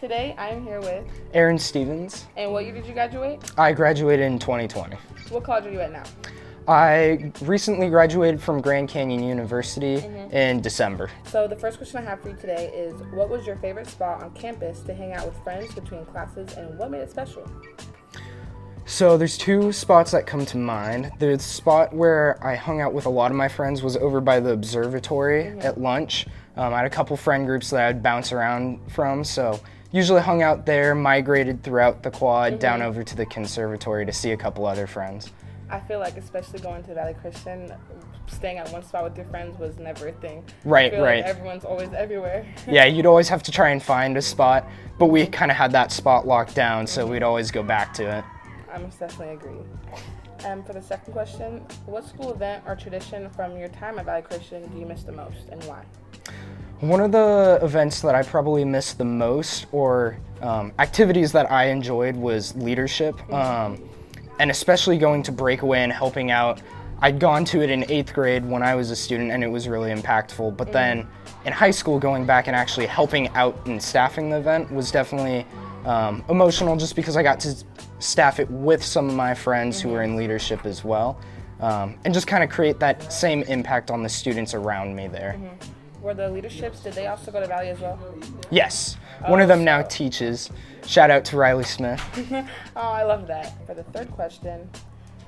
Today I am here with Aaron Stevens. And what year did you graduate? I graduated in 2020. What college are you at now? I recently graduated from Grand Canyon University in December. So the first question I have for you today is, what was your favorite spot on campus to hang out with friends between classes, and what made it special? So there's two spots that come to mind. The spot where I hung out with a lot of my friends was over by the observatory at lunch. I had a couple friend groups that I'd bounce around from, so usually hung out there, migrated throughout the quad, down over to the conservatory to see a couple other friends. I feel like, especially going to Valley Christian, staying at one spot with your friends was never a thing. Right, I feel right. Like everyone's always everywhere. Yeah, you'd always have to try and find a spot, but we kind of had that spot locked down, so we'd always go back to it. I most definitely agree. For the second question, what school event or tradition from your time at Valley Christian do you miss the most, and why? One of the events that I probably missed the most, or activities that I enjoyed, was leadership, and especially going to Breakaway and helping out. I'd gone to it in 8th grade when I was a student, and it was really impactful, but then in high school, going back and actually helping out and staffing the event was definitely emotional, just because I got to staff it with some of my friends who were in leadership as well, and just kind of create that same impact on the students around me there. Were the leaderships, did they also go to Valley as well? Yes, one of them now teaches. Shout out to Riley Smith. Oh, I love that. For the third question,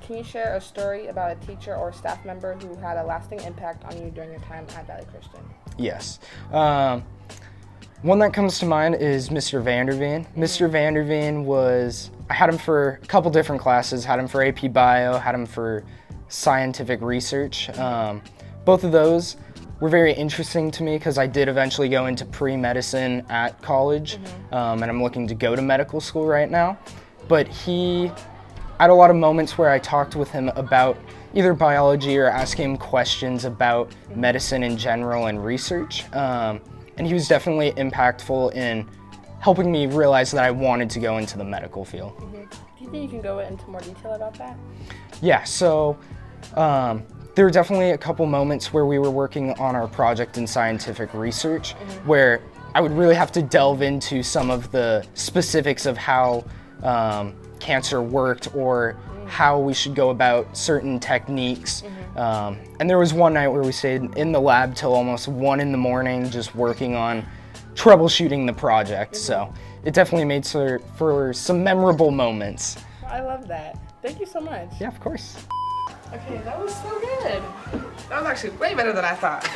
can you share a story about a teacher or staff member who had a lasting impact on you during your time at Valley Christian? Yes. One that comes to mind is Mr. Vanderveen. Mr. Vanderveen was, I had him for a couple different classes, had him for AP Bio, had him for scientific research. Both of those were very interesting to me because I did eventually go into pre-medicine at college, and I'm looking to go to medical school right now. But I had a lot of moments where I talked with him about either biology or asking him questions about medicine in general and research. And he was definitely impactful in helping me realize that I wanted to go into the medical field. Do you think you can go into more detail about that? Yeah, so there were definitely a couple moments where we were working on our project in scientific research where I would really have to delve into some of the specifics of how cancer worked or how we should go about certain techniques. And there was one night where we stayed in the lab till almost 1 a.m. just working on troubleshooting the project. So it definitely made for some memorable moments. I love that. Thank you so much. Yeah, of course. Okay, that was so good. That was actually way better than I thought.